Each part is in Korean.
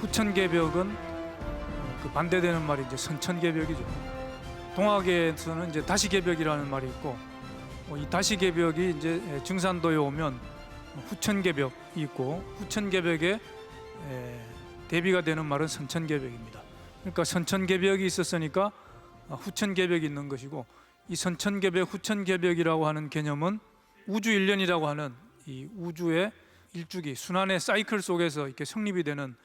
후천개벽은 그 반대되는 말이 이제 선천개벽이죠. 동학에서는 이제 다시개벽이라는 말이 있고, 이 다시개벽이 이제 증산도에 오면 후천개벽이 있고, 후천개벽에 대비가 되는 말은 선천개벽입니다. 그러니까 선천개벽이 있었으니까 후천개벽이 있는 것이고, 이 선천개벽, 후천개벽이라고 하는 개념은 우주일련이라고 하는 이 우주의 일주기, 순환의 사이클 속에서 이렇게 성립이 되는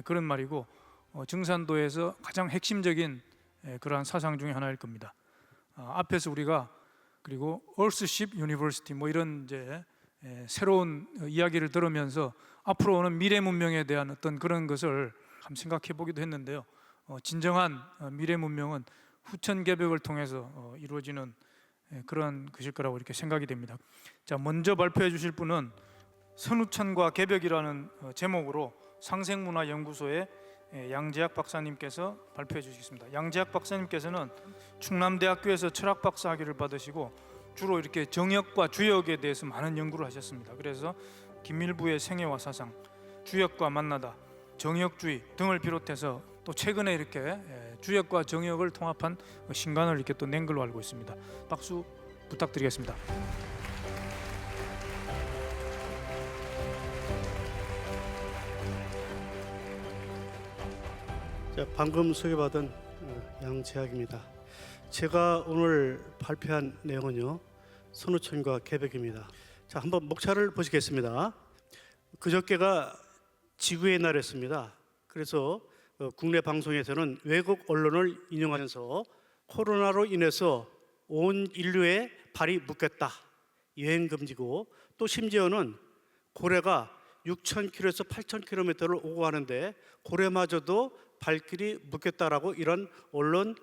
그런 말이고, 증산도에서 가장 핵심적인 그러한 사상 중에 하나일 겁니다. 앞에서 우리가 그리고 Earthship University 뭐 이런 이제 새로운 이야기를 들으면서 앞으로 오는 미래 문명에 대한 어떤 그런 것을 한번 생각해 보기도 했는데요. 진정한 미래 문명은 후천개벽을 통해서 이루어지는 그런 것일 거라고 이렇게 생각이 됩니다. 자, 먼저 발표해 주실 분은 선후천과 개벽이라는 제목으로 상생문화연구소의 양재학 박사님께서 발표해 주시겠습니다. 양재학 박사님께서는 충남대학교에서 철학 박사 학위를 받으시고 주로 이렇게 정역과 주역에 대해서 많은 연구를 하셨습니다. 그래서 김밀부의 생애와 사상, 주역과 만나다, 정역주의 등을 비롯해서 또 최근에 이렇게 주역과 정역을 통합한 신간을 이렇게 또 낸 걸로 알고 있습니다. 박수 부탁드리겠습니다. 방금 소개받은 양재학입니다. 제가 오늘 발표한 내용은요, 선후천과 개벽입니다. 자, 한번 목차를 보시겠습니다. 그저께가 지구의 날이었습니다. 그래서 국내 방송에서는 외국 언론을 인용하면서 코로나로 인해서 온 인류의 발이 묶였다, 여행 금지고, 또 심지어는 고래가 6,000km에서 8,000km를 오고 가는데 고래마저도 발길이 묶였다라고 이런 언론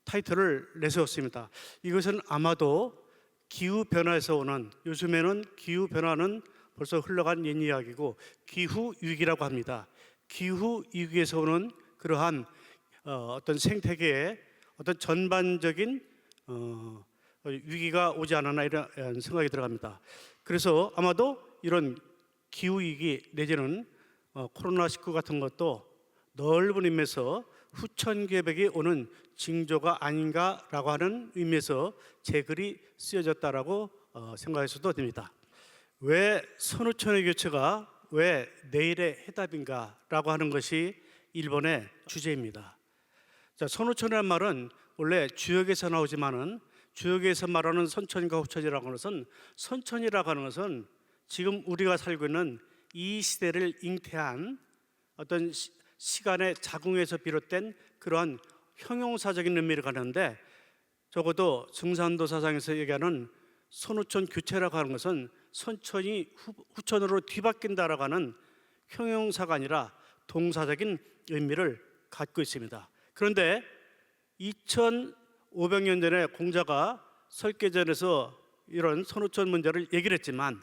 타이틀을 내세웠습니다. 이것은 아마도 기후변화에서 오는, 요즘에는 기후변화는 벌써 흘러간 옛 이야기고 기후위기라고 합니다. 기후위기에서 오는 그러한 어떤 생태계의 어떤 전반적인 위기가 오지 않았나 이런 생각이 들어갑니다. 그래서 아마도 이런 기후위기 내지는 코로나19 같은 것도 넓은 의미에서 후천개벽이 오는 징조가 아닌가라고 하는 의미에서 제 글이 쓰여졌다라고 생각해서도 됩니다. 왜 선후천의 교체가 왜 내일의 해답인가라고 하는 것이 1번의 주제입니다. 자, 선후천이라는 말은 원래 주역에서 나오지만은 주역에서 말하는 선천과 후천이라고 하는 것은, 선천이라고 하는 것은 지금 우리가 살고 있는 이 시대를 잉태한 어떤 시간의 자궁에서 비롯된 그러한 형용사적인 의미를 가는데, 적어도 증산도 사상에서 얘기하는 선후천 교체라고 하는 것은 선천이 후천으로 뒤바뀐다라고 하는 형용사가 아니라 동사적인 의미를 갖고 있습니다. 그런데 2500년 전에 공자가 설계전에서 이런 선후천 문제를 얘기를 했지만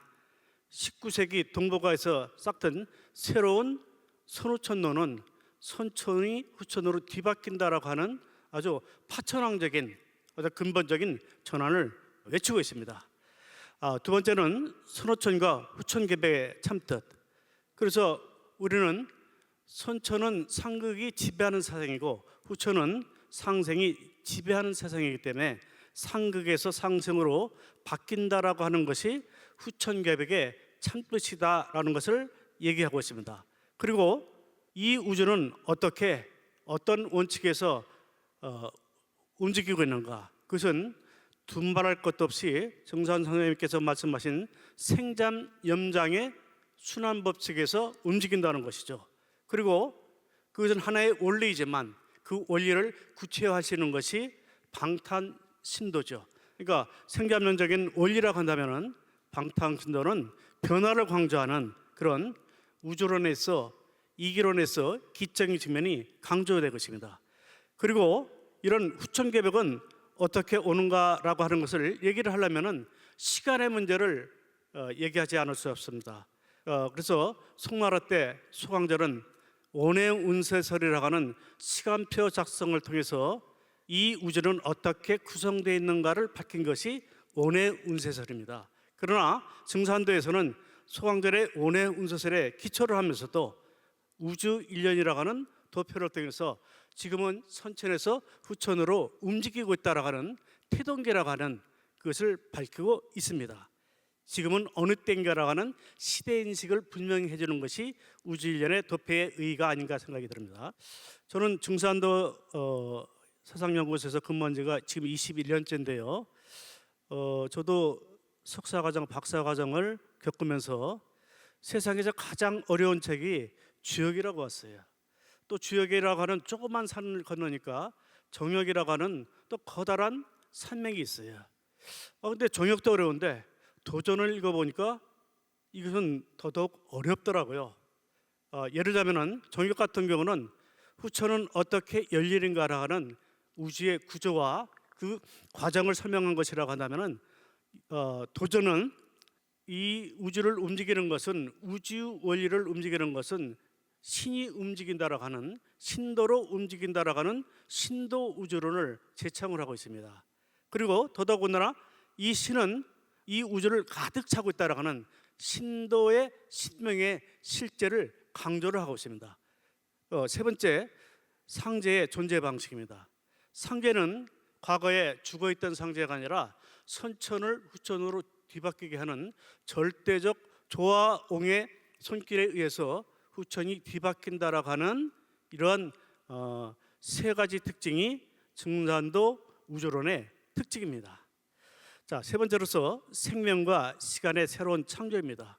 19세기 동북아에서 싹튼 새로운 선후천론은 선천이 후천으로 뒤바뀐다라고 하는 아주 파천왕적인 어떤 근본적인 전환을 외치고 있습니다. 두 번째는 선후천과 후천개벽의 참뜻. 그래서 우리는 선천은 상극이 지배하는 세상이고 후천은 상생이 지배하는 세상이기 때문에 상극에서 상생으로 바뀐다라고 하는 것이 후천개벽의 참뜻이다라는 것을 얘기하고 있습니다. 그리고 이 우주는 어떻게 어떤 원칙에서 움직이고 있는가? 그것은 둔말할 것도 없이 정산 선생님께서 말씀하신 생잠염장의 순환법칙에서 움직인다는 것이죠. 그리고 그것은 하나의 원리이지만 그 원리를 구체화하시는 것이 방탄신도죠. 그러니까 생잠염적인 원리라고 한다면 방탄신도는 변화를 강조하는 그런 우주론에서 이기론에서 기적인 측면이 강조될 것입니다. 그리고 이런 후천개벽은 어떻게 오는가라고 하는 것을 얘기를 하려면 시간의 문제를 얘기하지 않을 수 없습니다. 그래서 송나라 때 소강절은 원해운세설이라고 하는 시간표 작성을 통해서 이 우주는 어떻게 구성되어 있는가를 밝힌 것이 원해운세설입니다. 그러나 증산도에서는 소강절의 원해운세설에 기초를 하면서도 우주 1년이라고 하는 도표를 통해서 지금은 선천에서 후천으로 움직이고 있다라고 하는 태동계라고 하는 그것을 밝히고 있습니다. 지금은 어느 때인가라고 하는 시대인식을 분명히 해주는 것이 우주 1년의 도표의 의의가 아닌가 생각이 듭니다. 저는 증산도 사상연구소에서 근무한 지가 지금 21년째인데요. 저도 석사과정, 박사과정을 겪으면서 세상에서 가장 어려운 책이 주역이라고 왔어요. 또 주역이라고 하는 조그만 산을 건너니까 정역이라고 하는 또 커다란 산맥이 있어요. 근데 정역도 어려운데 도전을 읽어보니까 이것은 더더욱 어렵더라고요. 예를 들자면은 정역 같은 경우는 후천은 어떻게 열리는가라 하는 우주의 구조와 그 과정을 설명한 것이라고 한다면은 도전은 이 우주를 움직이는 것은 우주 원리를 움직이는 것은 신이 움직인다라고 하는 신도로 움직인다라고 하는 신도 우주론을 제창을 하고 있습니다. 그리고 더더군다나 이 신은 이 우주를 가득 차고 있다라고 하는 신도의 신명의 실제를 강조를 하고 있습니다. 세 번째, 상제의 존재 방식입니다. 상제는 과거에 죽어있던 상제가 아니라 선천을 후천으로 뒤바뀌게 하는 절대적 조화옹의 손길에 의해서 후천이 뒤바뀐다라고 하는 이러한 세 가지 특징이 증산도 우주론의 특징입니다. 자, 세 번째로서 생명과 시간의 새로운 창조입니다.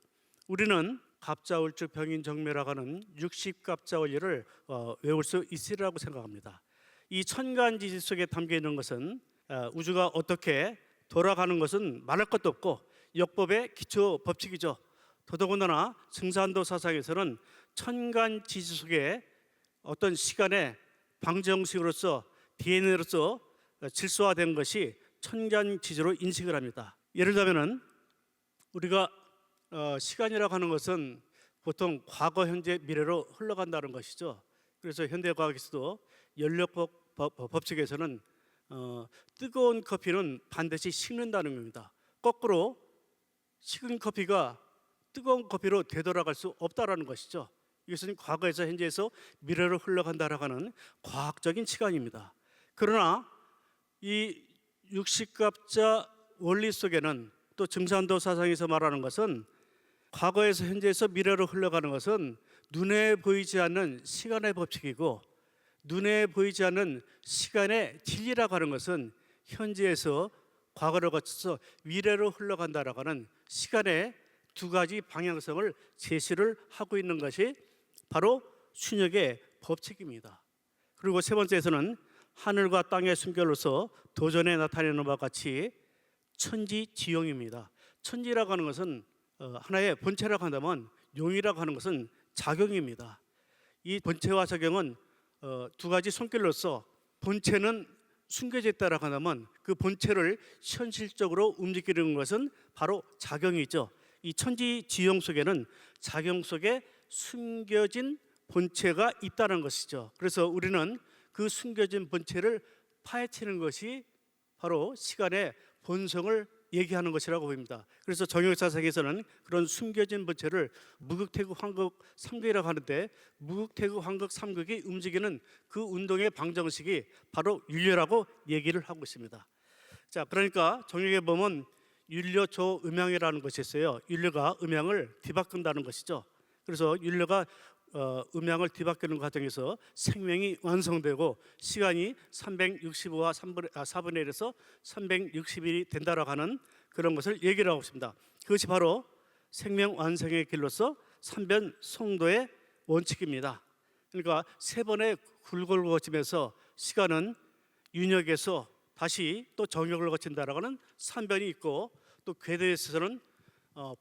우리는 갑자울주 병인정묘라고 하는 60갑자 원리를 외울 수 있으리라고 생각합니다. 이 천간지지 속에 담겨 있는 것은 우주가 어떻게 돌아가는 것은 말할 것도 없고 역법의 기초 법칙이죠. 더더군다나 증산도 사상에서는 천간지지 속에 어떤 시간의 방정식으로서 DNA로서 질소화된 것이 천간지지로 인식을 합니다. 예를 들자면은 우리가 시간이라고 하는 것은 보통 과거, 현재, 미래로 흘러간다는 것이죠. 그래서 현대과학에서도 연력법 법칙에서는 뜨거운 커피는 반드시 식는다는 겁니다. 거꾸로 식은 커피가 뜨거운 커피로 되돌아갈 수 없다라는 것이죠. 이것은 과거에서 현재에서 미래로 흘러간다라고 하는 과학적인 시간입니다. 그러나 이 60갑자 원리 속에는 또 증산도 사상에서 말하는 것은 과거에서 현재에서 미래로 흘러가는 것은 눈에 보이지 않는 시간의 법칙이고 눈에 보이지 않는 시간의 진리라고 하는 것은 현재에서 과거를 거쳐서 미래로 흘러간다라고 하는 시간의 두 가지 방향성을 제시를 하고 있는 것이 바로 순역의 법칙입니다. 그리고 세 번째에서는 하늘과 땅의 순결로서 도전에 나타내는 바와 같이 천지지용입니다. 천지라고 하는 것은 하나의 본체라고 한다면 용이라고 하는 것은 작용입니다. 이 본체와 작용은 두 가지 손길로서 본체는 숨겨져 있다라고 한다면 그 본체를 현실적으로 움직이는 것은 바로 작용이죠. 이 천지지용 속에는 작용 속에 숨겨진 본체가 있다는 것이죠. 그래서 우리는 그 숨겨진 본체를 파헤치는 것이 바로 시간의 본성을 얘기하는 것이라고 보입니다. 그래서 정역사상에서는 그런 숨겨진 본체를 무극태극 환극 삼극이라고 하는데 무극태극 환극 삼극이 움직이는 그 운동의 방정식이 바로 윤료라고 얘기를 하고 있습니다. 자, 그러니까 정역에 보면 윤료조 음양이라는 것이 있어요. 윤료가 음양을 뒤바꾼다는 것이죠. 그래서 윤료가 음양을 뒤바뀌는 과정에서 생명이 완성되고 시간이 365와 4분의 1에서 360일이 된다라고 하는 그런 것을 얘기를 하고 있습니다. 그것이 바로 생명 완성의 길로서 삼변송도의 원칙입니다. 그러니까 세 번의 굴곡을 거치면서 시간은 윤역에서 다시 또 정역을 거친다라고 하는 삼변이 있고 또 궤도에서는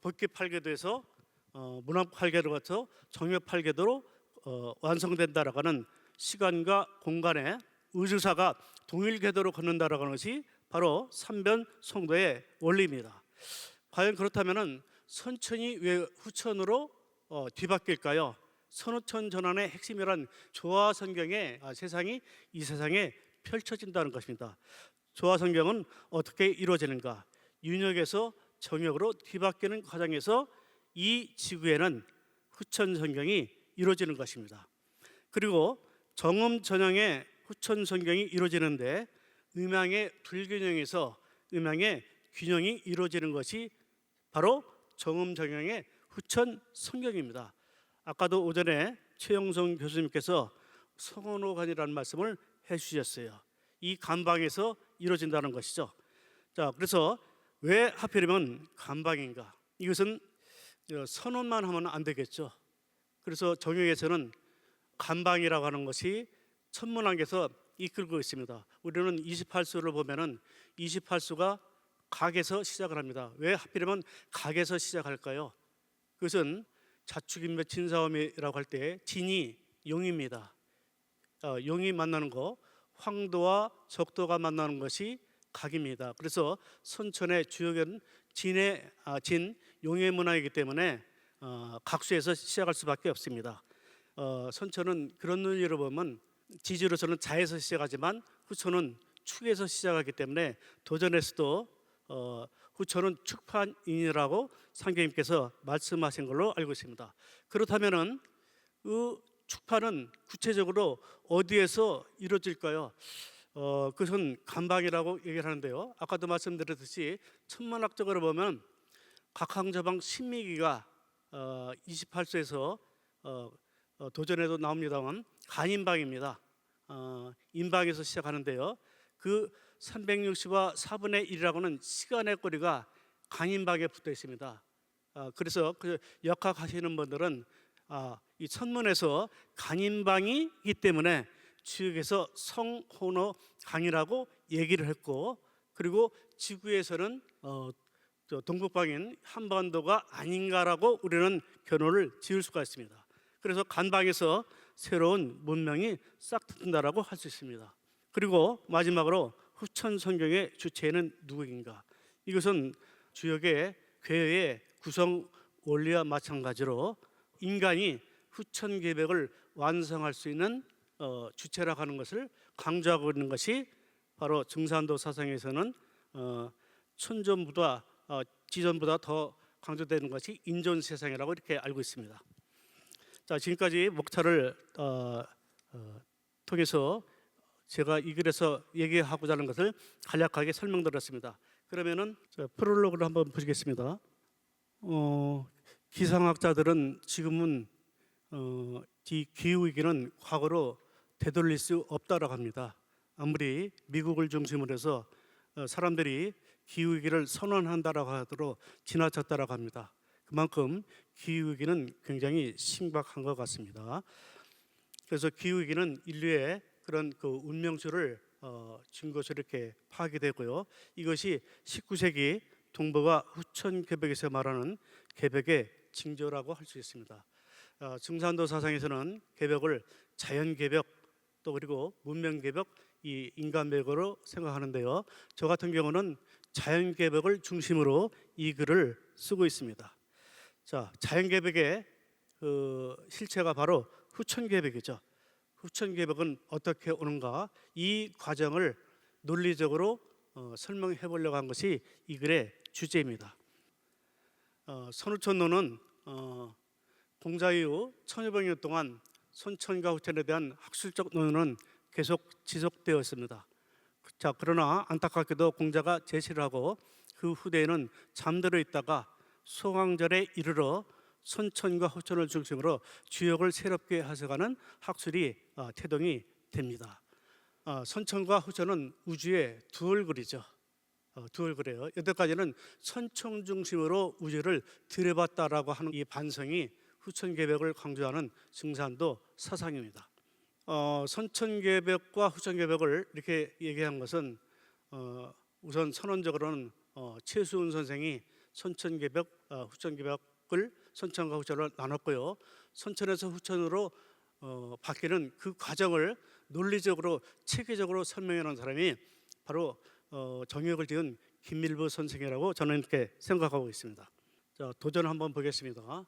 복귀팔궤도에서 문합팔궤도 거쳐 정역팔궤도로 완성된다라고 하는 시간과 공간의 우주사가 동일 궤도로 걷는다라고 하는 것이 바로 삼변송도의 원리입니다. 과연 그렇다면은 선천이 왜 후천으로 뒤바뀔까요? 선후천 전환의 핵심이란 조화선경의 세상이 이 세상에 펼쳐진다는 것입니다. 조화선경은 어떻게 이루어지는가? 윤역에서 정역으로 뒤바뀌는 과정에서 이 지구에는 후천선경이 이루어지는 것입니다. 그리고 정음 전형의 후천 성경이 이루어지는데 음양의 불균형에서 음양의 균형이 이루어지는 것이 바로 정음 전형의 후천 성경입니다. 아까도 오전에 최영성 교수님께서 성원호간이라는 말씀을 해주셨어요. 이 간방에서 이루어진다는 것이죠. 자, 그래서 왜 하필이면 간방인가? 이것은 선언만 하면 안 되겠죠. 그래서 정형에서는 간방이라고 하는 것이 천문학에서 이끌고 있습니다. 우리는 28수를 보면은 28수가 각에서 시작을 합니다. 왜 하필이면 각에서 시작할까요? 그것은 자축인묘 진사오미라고 할 때 진이 용입니다. 용이 만나는 거, 황도와 적도가 만나는 것이 각입니다. 그래서 선천의 주역은 진 용의 문화이기 때문에 각수에서 시작할 수밖에 없습니다. 선천은 그런 논리로 보면 지지로서는 자에서 시작하지만 후천은 축에서 시작하기 때문에 도전에서도 후천은 축판인이라고 상경님께서 말씀하신 걸로 알고 있습니다. 그렇다면은 그 축판은 구체적으로 어디에서 이루어질까요? 그것은 간방이라고 얘기를 하는데요. 아까도 말씀드렸듯이 천문학적으로 보면 각항저방 신미기가 28수에서 도전에도 나옵니다만 간인방입니다. 인방에서 시작하는데요. 그 360와 4분의 1이라고는 시간의 꼬리가 간인방에 붙어 있습니다. 그래서 그 역학하시는 분들은 이 천문에서 간인방이기 때문에 지역에서 성혼어 강이라고 얘기를 했고, 그리고 지구에서는 동북방인 한반도가 아닌가라고 우리는 결론을 지을 수가 있습니다. 그래서 간방에서 새로운 문명이 싹 트인다라고 할 수 있습니다. 그리고 마지막으로 후천 성경의 주체는 누구인가? 이것은 주역의 괴의 구성 원리와 마찬가지로 인간이 후천 계백을 완성할 수 있는 주체라고 하는 것을 강조하고 있는 것이 바로 증산도 사상에서는 천존보다 지존보다 더 강조되는 것이 인존 세상이라고 이렇게 알고 있습니다. 자, 지금까지 목차를 통해서 제가 이 글에서 얘기하고자 하는 것을 간략하게 설명드렸습니다. 그러면은 프롤로그를 한번 보시겠습니다. 기상학자들은 지금은 이 기후위기는 과거로 되돌릴 수 없다라고 합니다. 아무리 미국을 중심으로 해서 사람들이 기후위기를 선언한다라고 하더라도 지나쳤다라고 합니다. 그만큼 기후위기는 굉장히 심각한 것 같습니다. 그래서 기후위기는 인류의 그런 그 운명수를 준 것으로 이렇게 파악이 되고요. 이것이 19세기 동북아 후천 계백에서 말하는 계백의 징조라고 할 수 있습니다. 증산도 사상에서는 계백을 자연 계백 또 그리고 문명 계백, 이 인간 계백으로 생각하는데요. 저 같은 경우는 자연 계백을 중심으로 이 글을 쓰고 있습니다. 자, 자연 계백의 그 실체가 바로 후천 계백이죠. 후천 계백은 어떻게 오는가? 이 과정을 논리적으로 설명해 보려고 한 것이 이 글의 주제입니다. 선후천론은 공자 이후 1500년 동안 선천과 후천에 대한 학술적 논의는 계속 지속되었습니다. 자, 그러나 안타깝게도 공자가 제시를 하고 그 후대에는 잠들어 있다가 소강절에 이르러 선천과 후천을 중심으로 주역을 새롭게 해석하는 학술이 태동이 됩니다. 선천과 후천은 우주의 두 얼굴이죠. 두 얼굴이에요. 여태까지는 선천 중심으로 우주를 들여봤다라고 하는 이 반성이 후천 계백을 강조하는 증산도 사상입니다. 선천 계백과 후천 계백을 이렇게 얘기한 것은 우선 선언적으로는 최수훈 선생이 선천 계백, 후천 계백을 선천과 후천을 나눴고요. 선천에서 후천으로 바뀌는 그 과정을 논리적으로 체계적으로 설명해 놓은 사람이 바로 정역을 지은 김밀부 선생이라고 저는 이렇게 생각하고 있습니다. 자, 도전 한번 보겠습니다.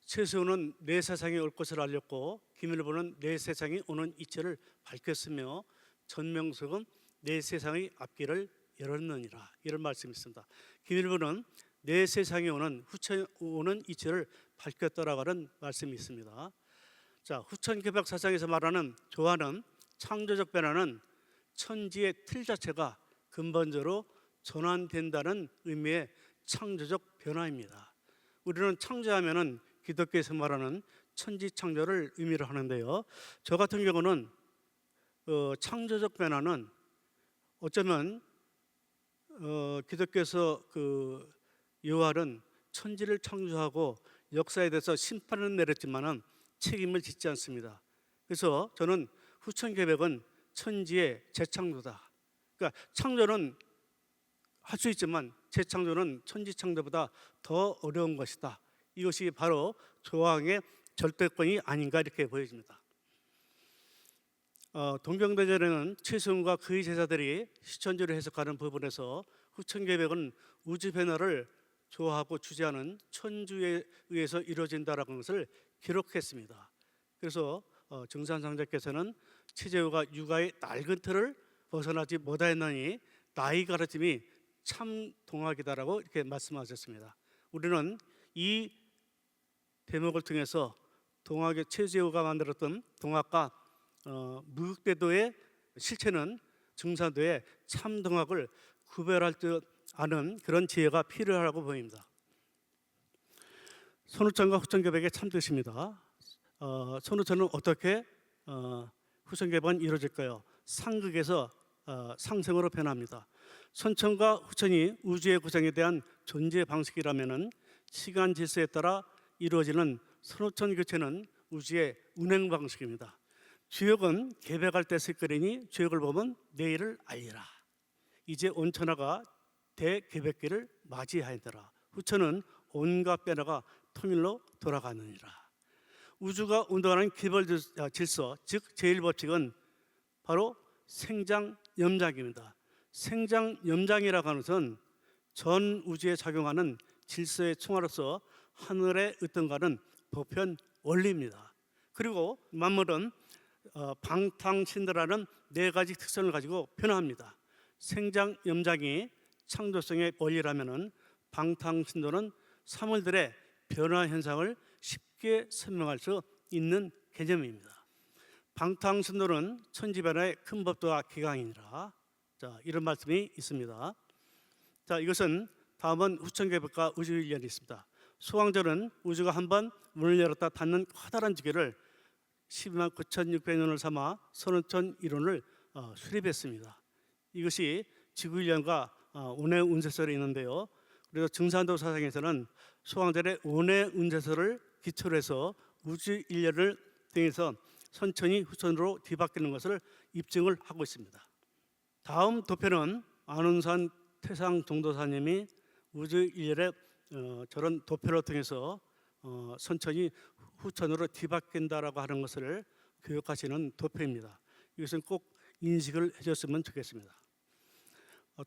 최수훈은 내 세상이 올 것을 알렸고 김밀부는 내 세상이 오는 이치를 밝혔으며 전명석은 내 세상의 앞길을 열었느니라, 이런 말씀이 있습니다. 김밀부는 내 세상에 오는 후천 오는 이치를 밝혔다라고 하는 말씀이 있습니다. 자, 후천개벽 사상에서 말하는 조화는 창조적 변화는 천지의 틀 자체가 근본적으로 전환된다는 의미의 창조적 변화입니다. 우리는 창조하면은 기독교에서 말하는 천지 창조를 의미로 하는데요. 저 같은 경우는 창조적 변화는 어쩌면 기독교에서 여호와는 천지를 창조하고 역사에 대해서 심판을 내렸지만은 책임을 짓지 않습니다. 그래서 저는 후천개벽은 천지의 재창조다. 그러니까 창조는 할 수 있지만 재창조는 천지 창조보다 더 어려운 것이다. 이것이 바로 조항의 절대권이 아닌가 이렇게 보여집니다. 동경대전에는 최승훈과 그의 제자들이 시천주를 해석하는 부분에서 후천개벽은 우주 변화를 조화하고 주재하는 천주에 의해서 이루어진다라는 것을 기록했습니다. 그래서 정산상제께서는 최재우가 육아의 낡은 틀을 벗어나지 못하였나니 나의 가르침이 참 동학이다라고 이렇게 말씀하셨습니다. 우리는 이 대목을 통해서 동학의 최재우가 만들었던 동학과 무극대도의 실체는 증산도의 참 동학을 구별할 줄 아는 그런 지혜가 필요하다고 보입니다. 선우천과 후천개벽의 참 뜻입니다. 선우천은 어떻게 후천개벽은 이루어질까요? 상극에서 상생으로 변합니다. 선천과 후천이 우주의 구성에 대한 존재 방식이라면은 시간 질서에 따라 이루어지는 선후천 교체는 우주의 운행 방식입니다. 주역은 개벽할 때 쓸거리니 주역을 보면 내일을 알리라. 이제 온천하가 대개벽기를 맞이하였더라. 후천은 온갖 변화가 통일로 돌아가느니라. 우주가 운동하는 기본 질서, 즉 제1법칙은 바로 생장염작입니다. 생장염작이라고 하는 것은 전 우주에 작용하는 질서의 총화로서 하늘에 으뜸가는 보편 원리입니다. 그리고 만물은 방탕신도라는 네 가지 특성을 가지고 변화합니다. 생장염작이 창조성의 원리라면은 방탕신도는 사물들의 변화 현상을 쉽게 설명할 수 있는 개념입니다. 방탕신도는 천지변화의 큰 법도와 기강이니라. 자, 이런 말씀이 있습니다. 자, 이것은 다음은 후천개벽과 우주일련이 있습니다. 소왕절은 우주가 한번 문을 열었다 닫는 커다란 주기를 12만 9,600년을 삼아 선우천 이론을 수립했습니다. 이것이 지구일련과 운해 운세설이 있는데요. 그래서 증산도 사상에서는 소왕절의 운해 운세설을 기초로 해서 우주일련을 통해서 선천이 후천으로 뒤바뀌는 것을 입증을 하고 있습니다. 다음 도표는 안운산 태상 동도사님이 우주일련의 저런 도표를 통해서 선천이 후천으로 뒤바뀐다라고 하는 것을 교육하시는 도표입니다. 이것은 꼭 인식을 해줬으면 좋겠습니다.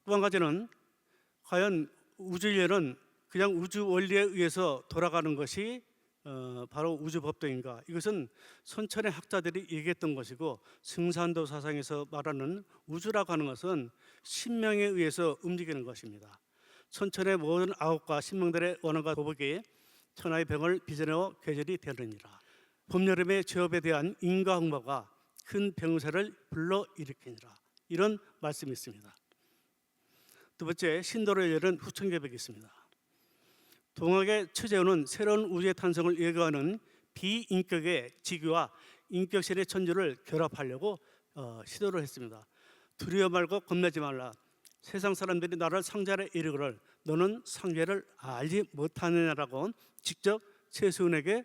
또 한 가지는 과연 우주일련은 그냥 우주 원리에 의해서 돌아가는 것이 바로 우주법도인가? 이것은 선천의 학자들이 얘기했던 것이고 승산도 사상에서 말하는 우주라고 하는 것은 신명에 의해서 움직이는 것입니다. 선천의 모든 아홉과 신명들의 원한과 도복이 천하의 병을 빚어내어 계절이 되느니라. 봄, 여름의 죄업에 대한 인과응보가 큰 병세를 불러일으키니라. 이런 말씀이 있습니다. 두 번째, 신도를 열은 후천개벽이 있습니다. 동학의 최재우는 새로운 우주의 탄생을 예고하는 비인격의 지구와 인격신의 천주를 결합하려고 시도를 했습니다. 두려워 말고 겁내지 말라. 세상 사람들이 나를 상자에 이르거를 너는 상자를 알지 못하느냐라고 직접 최수훈에게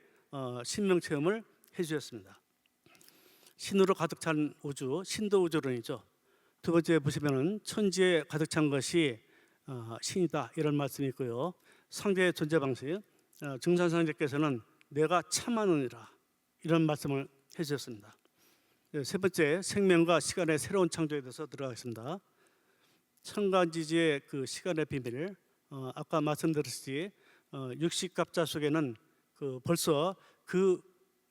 신명체험을 해주셨습니다. 신으로 가득 찬 우주, 신도우주론이죠. 두 번째 보시면은 천지에 가득 찬 것이 신이다 이런 말씀이 있고요. 상대의 존재 방식, 증산상제께서는 내가 참하느니라 이런 말씀을 해주셨습니다. 세 번째, 생명과 시간의 새로운 창조에 대해서 들어가겠습니다. 천간지지의 그 시간의 비밀, 아까 말씀드렸듯이 육식갑자 속에는 벌써 그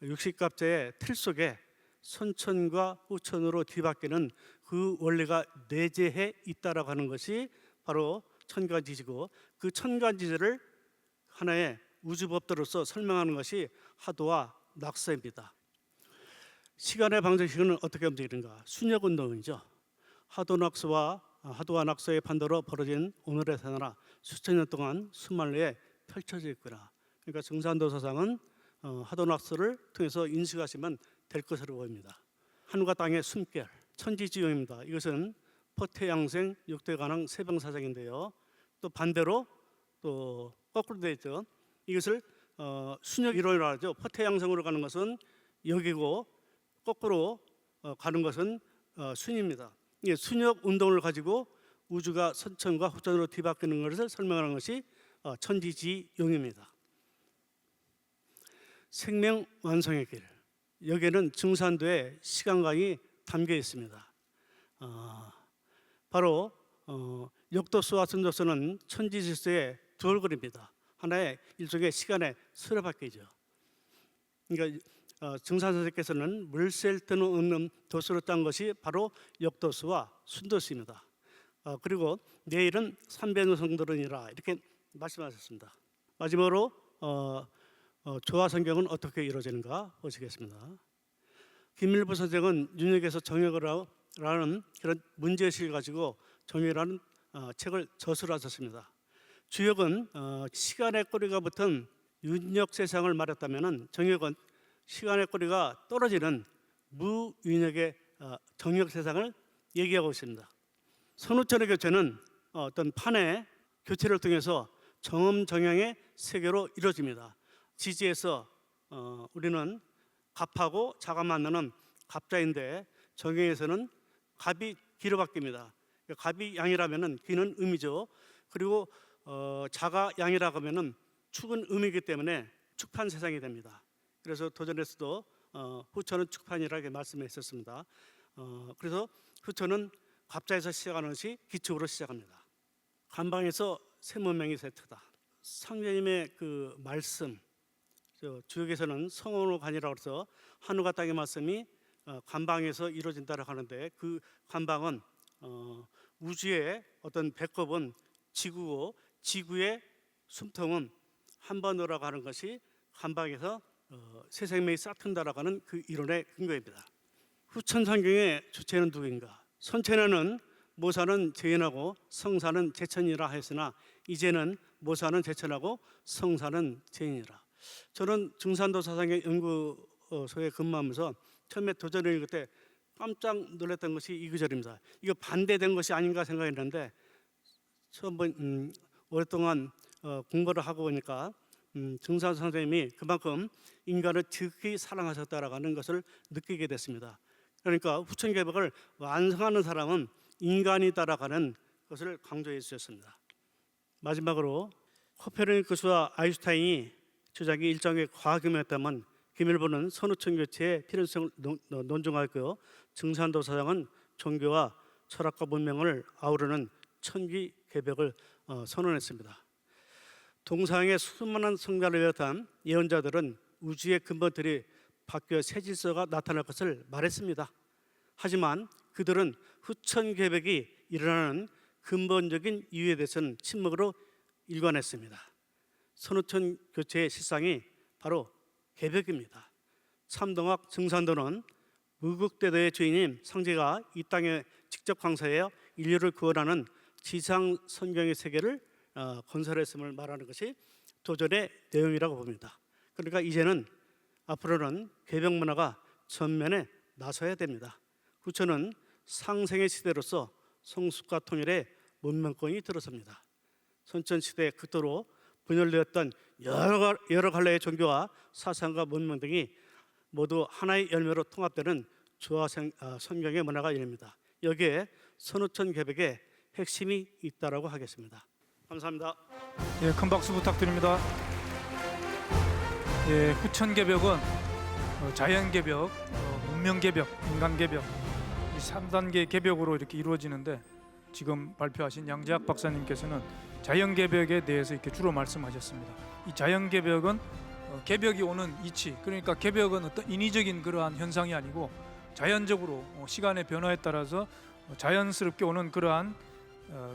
육식갑자의 틀 속에 선천과 후천으로 뒤바뀌는 그 원리가 내재해 있다라고 하는 것이 바로 천간지지고, 그 천간지지를 하나의 우주법도로서 설명하는 것이 하도와 낙서입니다. 시간의 방정식은 어떻게 움직이는가? 순역 운동이죠. 하도와 낙서의 반대로 벌어진 오늘의 사나라 수천 년 동안 수말로에 펼쳐져 있구나. 그러니까 증산도 사상은 하도 낙서를 통해서 인식하시면 될 것으로 보입니다. 하늘과 땅의 숨결, 천지지용입니다. 이것은 포태양생, 육대관왕, 세병사상인데요. 또 반대로 또 거꾸로 되어 있죠. 이것을 순역 이론이라고 하죠. 포태양생으로 가는 것은 역이고 거꾸로 가는 것은 순입니다. 이게 순역 운동을 가지고 우주가 선천과 후천으로 뒤바뀌는 것을 설명하는 것이 천지지용입니다. 생명 완성의 길, 여기에는 증산도의 시간강이 담겨 있습니다. 바로 역도수와 순도수는 천지질서의 두 얼굴입니다. 하나의 일종의 시간의 수레바퀴죠. 그러니까 증산 선생께서는 물셀 때는 없는 도수로 짠 것이 바로 역도수와 순도수입니다. 그리고 내일은 300년 성도론이라 이렇게 말씀하셨습니다. 마지막으로 조화성경은 어떻게 이루어지는가 보시겠습니다. 김일부 선생은 윤역에서 정역이라는 그런 문제의식을 가지고 정역이라는 책을 저술하셨습니다. 주역은 시간의 꼬리가 붙은 윤역 세상을 말했다면 정역은 시간의 꼬리가 떨어지는 무윤역의 정역 세상을 얘기하고 있습니다. 선우천의 교체는 어떤 판의 교체를 통해서 정음정양의 세계로 이루어집니다. 지지에서 우리는 갑하고 자가 만나는 갑자인데 정경에서는 갑이 기로 바뀝니다. 갑이 양이라면은 기는 음이죠. 그리고 자가 양이라고 하면은 축은 음이기 때문에 축판 세상이 됩니다. 그래서 도전에서도 후천은 축판이라고 말씀했었습니다. 그래서 후천은 갑자에서 시작하는 것이 기축으로 시작합니다. 간방에서 세문명이 세트다. 상제님의 그 말씀, 주역에서는 성원으로 간이라고 해서 하늘과 땅의 말씀이 간방에서 이루어진다고 하는데 그 간방은 우주의 어떤 배꼽은 지구고 지구의 숨통은 한번으로라고 하는 것이 간방에서 새 생명이 싹튼다라고 하는 그 이론의 근거입니다. 후천 성경의 주체는 누구인가? 선천에는 모사는 제인하고 성사는 제천이라 하였으나 이제는 모사는 제천하고 성사는 제인이라. 저는 증산도 사상의 연구소에 근무하면서 처음에 도전을 읽을 때 깜짝 놀랐던 것이 이 구절입니다. 이거 반대된 것이 아닌가 생각했는데 처음 오랫동안 공부를 하고 보니까 증산 선생님이 그만큼 인간을 지극히 사랑하셨다라고 하는 것을 느끼게 됐습니다. 그러니까 후천개벽을 완성하는 사람은 인간이다라고 하는 것을 강조해 주셨습니다. 마지막으로 코페르니쿠스와 아인슈타인이 주장이 일종의 과학이었다면 김일부는 선우천 교체의 필요성을 논증하였고요. 증산도 사상은 종교와 철학과 문명을 아우르는 천기개벽을 선언했습니다. 동상의 수많은 성자를 비롯한 예언자들은 우주의 근본들이 바뀌어 새 질서가 나타날 것을 말했습니다. 하지만 그들은 후천개벽이 일어나는 근본적인 이유에 대해서는 침묵으로 일관했습니다. 선우천 교체의 실상이 바로 개벽입니다. 참동학 증산도는 무국대도의 주인인 상제가 이 땅에 직접 강사하여 인류를 구원하는 지상 성경의 세계를 건설했음을 말하는 것이 도전의 내용이라고 봅니다. 그러니까 이제는 앞으로는 개벽 문화가 전면에 나서야 됩니다. 후천은 상생의 시대로서 성숙과 통일의 문명권이 들어섭니다. 선천시대의 극도로 분열되었던 여러 갈래의 종교와 사상과 문명 등이 모두 하나의 열매로 통합되는 조화 성경의 문화가 열립니다. 여기에 선우천 개벽의 핵심이 있다라고 하겠습니다. 감사합니다. 예, 큰 박수 부탁드립니다. 예, 후천 개벽은 자연 개벽, 문명 개벽, 인간 개벽 이 3단계 개벽으로 이렇게 이루어지는데 지금 발표하신 양재학 박사님께서는 자연 개벽에 대해서 이렇게 주로 말씀하셨습니다. 이 자연 개벽은 개벽이 오는 이치, 그러니까 개벽은 어떤 인위적인 그러한 현상이 아니고 자연적으로 시간의 변화에 따라서 자연스럽게 오는 그러한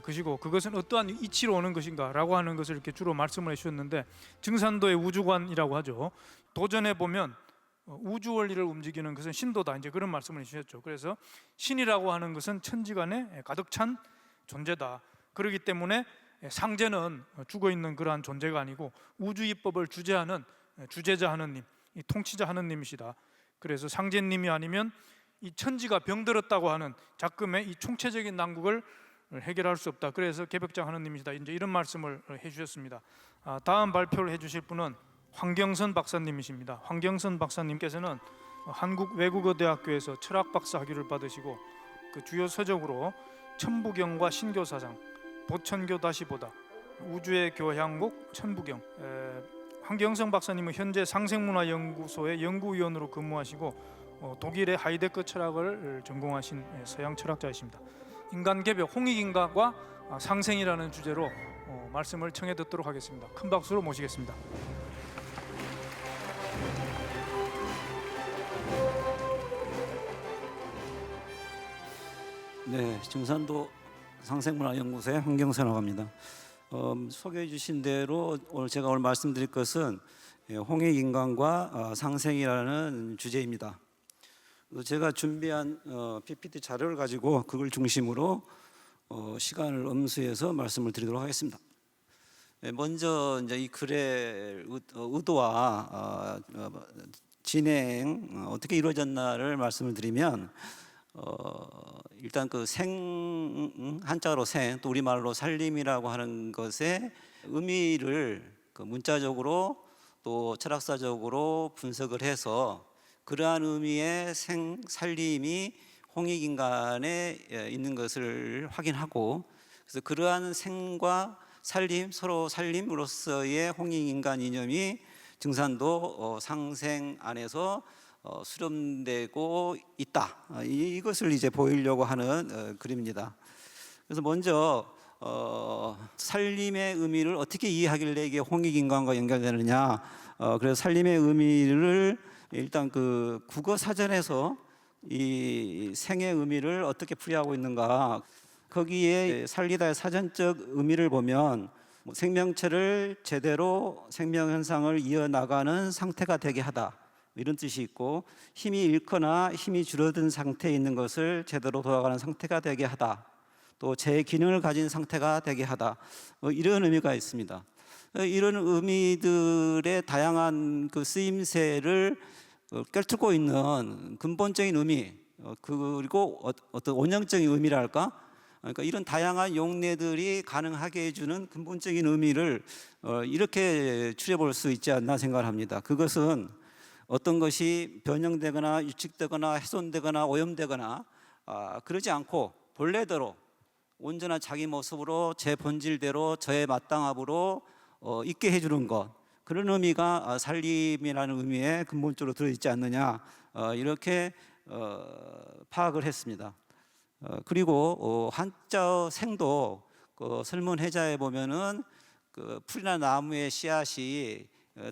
것이고 그것은 어떠한 이치로 오는 것인가라고 하는 것을 이렇게 주로 말씀을 해주셨는데 증산도의 우주관이라고 하죠. 도전해 보면 우주 원리를 움직이는 것은 신도다, 이제 그런 말씀을 해주셨죠. 그래서 신이라고 하는 것은 천지간에 가득 찬 존재다. 그렇기 때문에 상제는 죽어 있는 그러한 존재가 아니고 우주 입법을 주재하는 주재자 하느님, 이 통치자 하느님이시다. 그래서 상제님이 아니면 이 천지가 병들었다고 하는 작금의 이 총체적인 난국을 해결할 수 없다. 그래서 개벽장 하느님이시다. 이제 이런 말씀을 해주셨습니다. 다음 발표를 해주실 분은 황경선 박사님이십니다. 황경선 박사님께서는 한국외국어대학교에서 철학 박사 학위를 받으시고 그 주요 서적으로 천부경과 신교사상, 보천교 다시 보다, 우주의 교향곡 천부경. 황경선 박사님은 현재 상생문화연구소의 연구위원으로 근무하시고 독일의 하이데크 철학을 전공하신 서양 철학자이십니다. 인간개벽, 홍익인간과 상생이라는 주제로 말씀을 청해 듣도록 하겠습니다. 큰 박수로 모시겠습니다. 네, 증산도 상생문화연구소의 황경선이라고 합니다. 소개해 주신 대로 제가 오늘 말씀드릴 것은 홍익인간과 상생이라는 주제입니다. 제가 준비한 PPT 자료를 가지고 그걸 중심으로 시간을 엄수해서 말씀을 드리도록 하겠습니다. 먼저 이제 이 글의 의도와 진행 어떻게 이루어졌나를 말씀을 드리면, 일단 그 한자로 생, 또 우리말로 살림이라고 하는 것의 의미를 그 문자적으로 또 철학사적으로 분석을 해서 그러한 의미의 살림이 홍익인간에 있는 것을 확인하고, 그래서 그러한 생과 살림, 서로 살림으로서의 홍익인간 이념이 증산도 상생 안에서 수렴되고 있다. 이것을 이제 보이려고 하는 글입니다. 그래서 먼저 살림의 의미를 어떻게 이해하길래 이게 홍익인간과 연결되느냐. 그래서 살림의 의미를 일단 그 국어 사전에서 이 생의 의미를 어떻게 풀이하고 있는가. 거기에 살리다의 사전적 의미를 보면 생명체를 제대로 생명 현상을 이어나가는 상태가 되게 하다, 이런 뜻이 있고, 힘이 잃거나 힘이 줄어든 상태에 있는 것을 제대로 돌아가는 상태가 되게 하다, 또 제 기능을 가진 상태가 되게 하다, 이런 의미가 있습니다. 이런 의미들의 다양한 그 쓰임새를 꿰뚫고 있는 근본적인 의미, 그리고 어떤 원형적인 의미랄까, 그러니까 이런 다양한 용례들이 가능하게 해주는 근본적인 의미를 이렇게 추려볼 수 있지 않나 생각을 합니다. 그것은 어떤 것이 변형되거나 유축되거나 훼손되거나 오염되거나 그러지 않고 본래대로 온전한 자기 모습으로 제 본질대로 저의 마땅함으로 있게 해주는 것, 그런 의미가 살림이라는 의미에 근본적으로 들어있지 않느냐, 이렇게 파악을 했습니다. 그리고 한자 생도 그 설문해자에 보면은 그 풀이나 나무의 씨앗이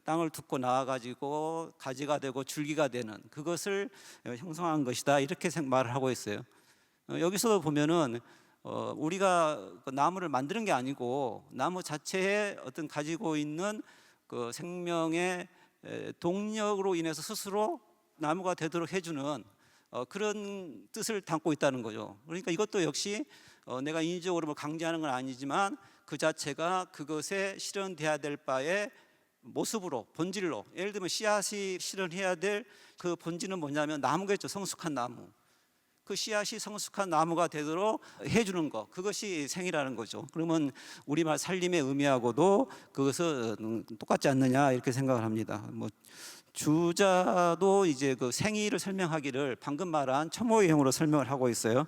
땅을 뚫고 나와가지고 가지가 되고 줄기가 되는 그것을 형성한 것이다, 이렇게 말을 하고 있어요. 여기서도 보면은 우리가 그 나무를 만드는 게 아니고 나무 자체에 어떤 가지고 있는 그 생명의 동력으로 인해서 스스로 나무가 되도록 해주는 그런 뜻을 담고 있다는 거죠. 그러니까 이것도 역시 내가 인위적으로 강제하는 건 아니지만 그 자체가 그것에 실현돼야 될 바의 모습으로, 본질로, 예를 들면 씨앗이 실현해야 될 그 본질은 뭐냐면 나무겠죠. 성숙한 나무. 그 씨앗이 성숙한 나무가 되도록 해주는 것, 그것이 생이라는 거죠. 그러면 우리말 살림의 의미하고도 그것은 똑같지 않느냐, 이렇게 생각을 합니다. 주자도 이제 그 생이를 설명하기를 방금 말한 첨오형으로 설명을 하고 있어요.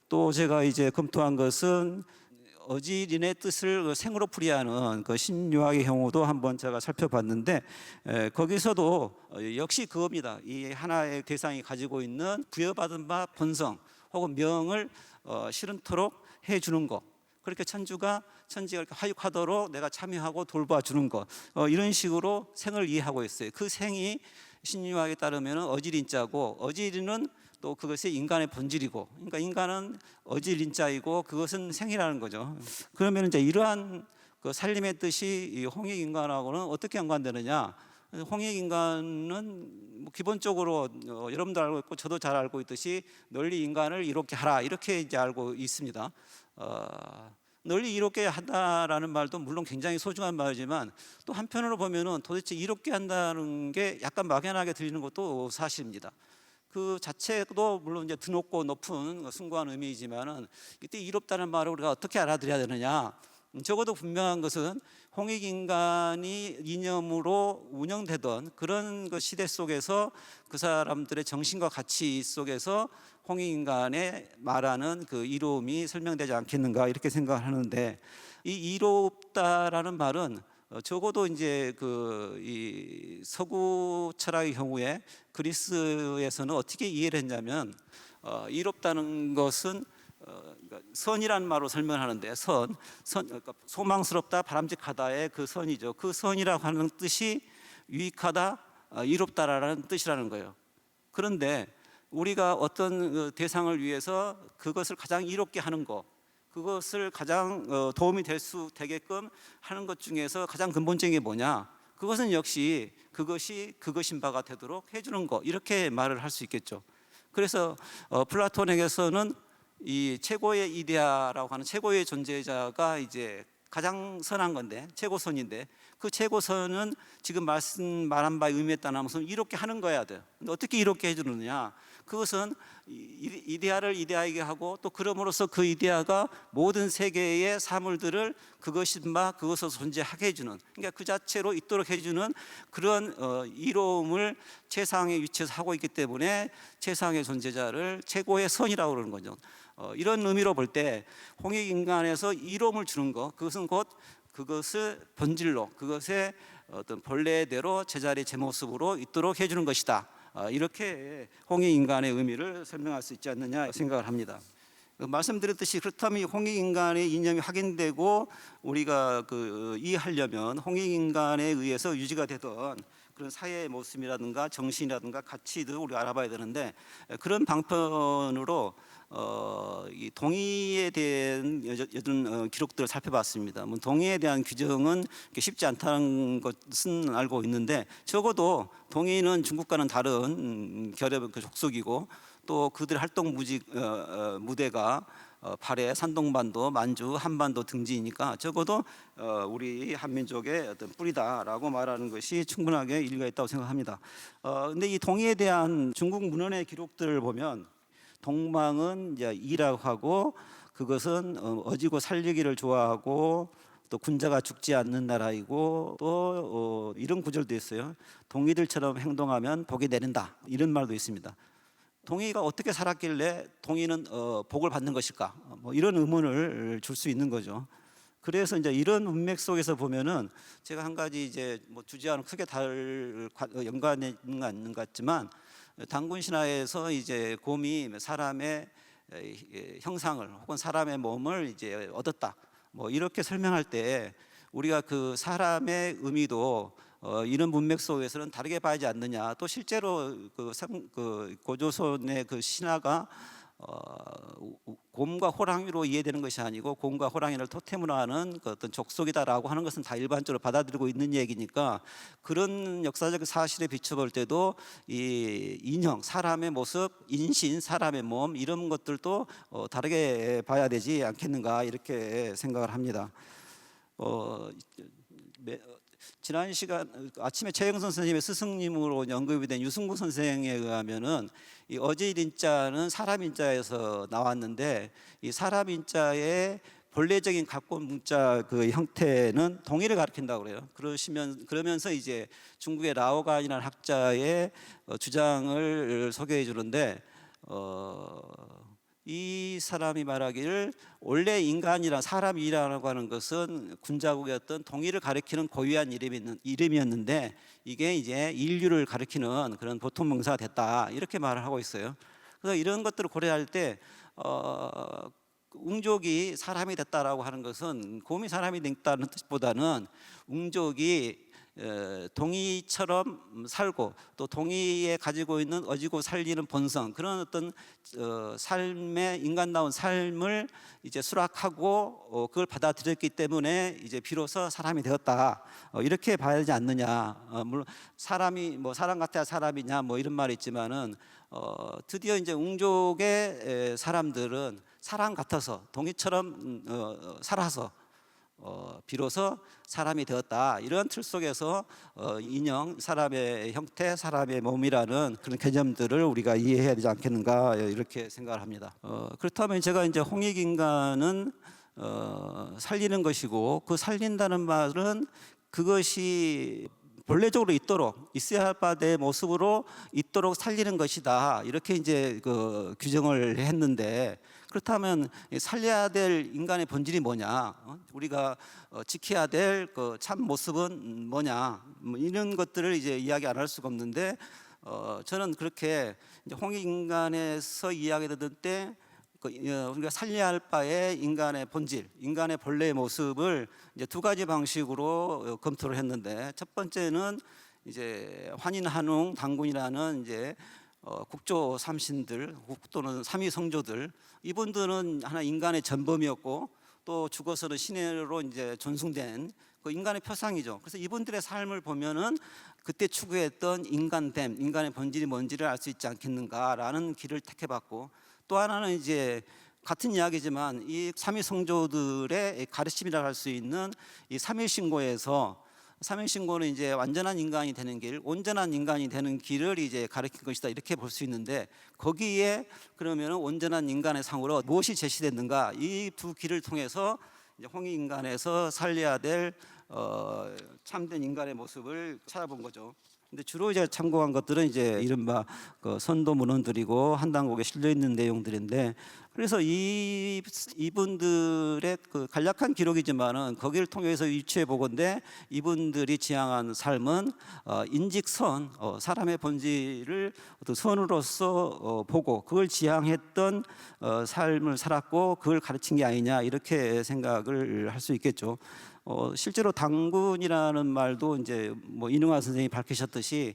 또 제가 이제 검토한 것은 어지린의 뜻을 생으로 풀이하는 그 신유학의 경우도 한번 제가 살펴봤는데, 거기서도 역시 그겁니다. 이 하나의 대상이 가지고 있는 부여받은 바 본성 혹은 명을 실현토록 해주는 것, 그렇게 천지가 이렇게 화육하도록 내가 참여하고 돌봐주는 것, 이런 식으로 생을 이해하고 있어요. 그 생이 신유학에 따르면 어지린자고, 어지린은 또 그것이 인간의 본질이고, 그러니까 인간은 어지린자이고 그것은 생이라는 거죠. 그러면 이제 이러한 그 살림의 뜻이 이 홍익인간하고는 어떻게 연관되느냐? 홍익인간은 뭐 기본적으로 여러분도 알고 있고 저도 잘 알고 있듯이 널리 인간을 이롭게 하라 이렇게 이제 알고 있습니다. 널리 이롭게 한다라는 말도 물론 굉장히 소중한 말이지만 또 한편으로 보면은 도대체 이롭게 한다는 게 약간 막연하게 들리는 것도 사실입니다. 그 자체도 물론 이제 드높고 높은 숭고한 의미이지만은 이때 이롭다는 말을 우리가 어떻게 알아들여야 되느냐? 적어도 분명한 것은 홍익인간이 이념으로 운영되던 그런 그 시대 속에서 그 사람들의 정신과 가치 속에서 홍익인간의 말하는 그 이로움이 설명되지 않겠는가 이렇게 생각을 하는데, 이 이롭다라는 말은 적어도 이제 이 서구 철학의 경우에 그리스에서는 어떻게 이해를 했냐면 이롭다는 것은 그러니까 선이라는 말로 설명하는데 그러니까 소망스럽다, 바람직하다의 그 선이죠. 그 선이라고 하는 뜻이 유익하다, 이롭다라는 뜻이라는 거예요. 그런데 우리가 어떤 대상을 위해서 그것을 가장 이롭게 하는 것, 그것을 가장 도움이 되게끔 하는 것 중에서 가장 근본적인 게 뭐냐? 그것은 역시 그것인 바가 되도록 해주는 것, 이렇게 말을 할 수 있겠죠. 그래서 플라톤에게서는 이 최고의 이데아라고 하는 최고의 존재자가 이제 가장 선한 건데, 최고선인데, 그 최고선은 지금 말한 바의 의미에 따라서 이롭게 하는 거야 돼요. 근데 어떻게 이롭게 해주느냐? 그것은 이데아를 이데아에게 하고, 또 그럼으로써 그 이데아가 모든 세계의 사물들을 그것인 바 그것으로 존재하게 해주는, 그러니까 그 자체로 있도록 해주는 그런 이로움을 최상의 위치에서 하고 있기 때문에 최상의 존재자를 최고의 선이라고 그러는 거죠. 이런 의미로 볼 때 홍익인간에서 이로움을 주는 것, 그것은 곧 그것을 본질로, 그것의 어떤 본래대로 제자리 제모습으로 있도록 해주는 것이다. 이렇게 홍익인간의 의미를 설명할 수 있지 않느냐 생각을 합니다. 말씀드렸듯이 그렇다면 홍익인간의 이념이 확인되고 우리가 이해하려면 홍익인간에 의해서 유지가 되던 그런 사회의 모습이라든가 정신이라든가 가치들 우리가 알아봐야 되는데, 그런 방편으로 이 동의에 대한 여전 기록들을 살펴봤습니다. 동의에 대한 규정은 쉽지 않다는 것은 알고 있는데, 적어도 동의는 중국과는 다른 결의 족속이고, 또 그들의 활동 무대가 발해, 산동반도, 만주, 한반도 등지이니까 적어도 우리 한민족의 어떤 뿌리다라고 말하는 것이 충분하게 일리가 있다고 생각합니다. 근데 이 동의에 대한 중국 문헌의 기록들을 보면 동방은 이제 이라고 하고, 그것은 어지고 살리기를 좋아하고 또 군자가 죽지 않는 나라이고, 또 이런 구절도 있어요. 동이들처럼 행동하면 복이 내린다, 이런 말도 있습니다. 동이가 어떻게 살았길래 동이는 복을 받는 것일까? 뭐 이런 의문을 줄 수 있는 거죠. 그래서 이제 이런 문맥 속에서 보면은 제가 한 가지 이제 뭐 주제와는 크게 다를 연관이 있는 건 아닌 것 같지만, 단군 신화에서 이제 곰이 사람의 형상을 혹은 사람의 몸을 이제 얻었다, 뭐 이렇게 설명할 때 우리가 그 사람의 의미도 이런 문맥 속에서는 다르게 봐야지 않느냐. 또 실제로 그 고조선의 그 신화가 곰과 호랑이로 이해되는 것이 아니고 곰과 호랑이를 토템으로 하는 그 어떤 족속이다라고 하는 것은 다 일반적으로 받아들이고 있는 얘기니까, 그런 역사적 사실에 비춰볼 때도 이 인형, 사람의 모습, 인신, 사람의 몸, 이런 것들도 다르게 봐야 되지 않겠는가 이렇게 생각을 합니다. 지난 시간 아침에 최영선 선생님의 스승님으로 언급이 된 유승구 선생에 의하면은 이 어제인자는 사람인자에서 나왔는데, 이 사람인자의 본래적인 각본 문자 그 형태는 동의를 가리킨다고 그래요. 그러면서 이제 중국의 라오간이라는 학자의 주장을 소개해 주는데, 이 사람이 말하기를 원래 인간이란 사람이라고 하는 것은 군자국이었던 동이를 가리키는 고유한 이름이었는데, 이게 이제 인류를 가리키는 그런 보통 명사가 됐다, 이렇게 말을 하고 있어요. 그래서 이런 것들을 고려할 때 웅족이 사람이 됐다라고 하는 것은 곰이 사람이 됐다는 뜻보다는 웅족이 동이처럼 살고 또 동이에 가지고 있는 어지고 살리는 본성 그런 어떤 삶의 인간다운 삶을 이제 수락하고 그걸 받아들였기 때문에 이제 비로소 사람이 되었다. 이렇게 봐야 되지 않느냐. 물론 사람이 뭐 사람 같아야 사람이냐 뭐 이런 말이 있지만은 드디어 이제 웅족의 사람들은 사람 같아서 동이처럼 살아서 비로소 사람이 되었다. 이런 틀 속에서 인형, 사람의 형태, 사람의 몸이라는 그런 개념들을 우리가 이해해야 되지 않겠는가 이렇게 생각을 합니다. 그렇다면 제가 이제 홍익인간은 살리는 것이고 그 살린다는 말은 그것이 본래적으로 있도록 있어야 할 바의 모습으로 있도록 살리는 것이다. 이렇게 이제 그 규정을 했는데 그렇다면 살려야 될 인간의 본질이 뭐냐? 우리가 지켜야 될 그 참 모습은 뭐냐? 뭐 이런 것들을 이제 이야기 안 할 수가 없는데 저는 그렇게 이제 홍익인간에서 이야기 듣는 때 우리가 살려야 할 바의 인간의 본질, 인간의 본래의 모습을 이제 두 가지 방식으로 검토를 했는데 첫 번째는 이제 환인한웅 당군이라는 이제 국조 삼신들 또는 삼위 성조들 이분들은 하나 인간의 전범이었고 또 죽어서는 신으로 이제 존숭된 그 인간의 표상이죠. 그래서 이분들의 삶을 보면은 그때 추구했던 인간됨, 인간의 본질이 뭔지를 알 수 있지 않겠는가라는 길을 택해봤고 또 하나는 이제 같은 이야기지만 이 삼위 성조들의 가르침이라 할 수 있는 이 삼위신고에서 삼위신고는 이제 완전한 인간이 되는 길, 온전한 인간이 되는 길을 이제 가르친 것이다 이렇게 볼 수 있는데 거기에 그러면 온전한 인간의 상으로 무엇이 제시됐는가 이 두 길을 통해서 이제 홍익인간에서 살려야 될 참된 인간의 모습을 찾아본 거죠. 근데 주로 제가 참고한 것들은 이제 이른바 그 선도 문헌들이고 한당곡에 실려 있는 내용들인데 그래서 이분들의 그 간략한 기록이지만은 거기를 통해서 유추해 보건대 이분들이 지향한 삶은 인직선 사람의 본질을 어떤 선으로서 보고 그걸 지향했던 삶을 살았고 그걸 가르친 게 아니냐 이렇게 생각을 할 수 있겠죠. 실제로 당군이라는 말도 이제 뭐 이능화 선생님이 밝히셨듯이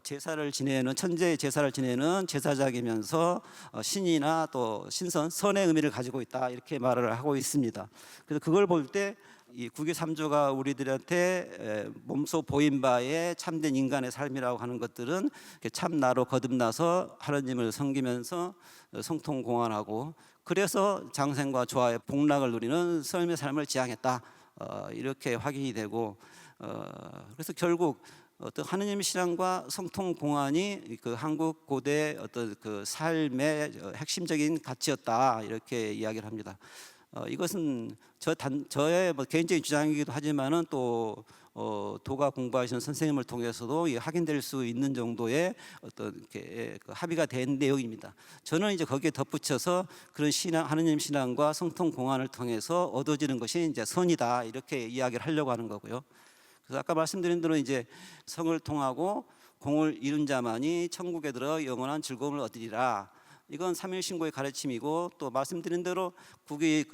제사를 지내는 천재 제사를 지내는 제사장이면서 신이나 또 신선 선의 의미를 가지고 있다 이렇게 말을 하고 있습니다. 그래서 그걸 볼 때 이 국유삼조가 우리들한테 몸소 보인 바의 참된 인간의 삶이라고 하는 것들은 참나로 거듭나서 하느님을 섬기면서 성통공헌하고 그래서 장생과 조화의 복락을 누리는 삶의 삶을 지향했다. 이렇게 확인이 되고 그래서 결국 어떤 하느님 신앙과 성통 공안이 그 한국 고대 어떤 그 삶의 핵심적인 가치였다 이렇게 이야기를 합니다. 이것은 저의 뭐 개인적인 주장이기도 하지만은 또 도가 공부하시는 선생님을 통해서도 확인될 수 있는 정도의 어떤 이렇게 합의가 된 내용입니다. 저는 이제 거기에 덧붙여서 그런 신앙, 하느님 신앙과 성통 공안을 통해서 얻어지는 것이 이제 선이다 이렇게 이야기를 하려고 하는 거고요. 그래서 아까 말씀드린 대로 이제 성을 통하고 공을 이룬 자만이 천국에 들어 영원한 즐거움을 얻으리라. 이건 삼일신고의 가르침이고 또 말씀드린 대로 국의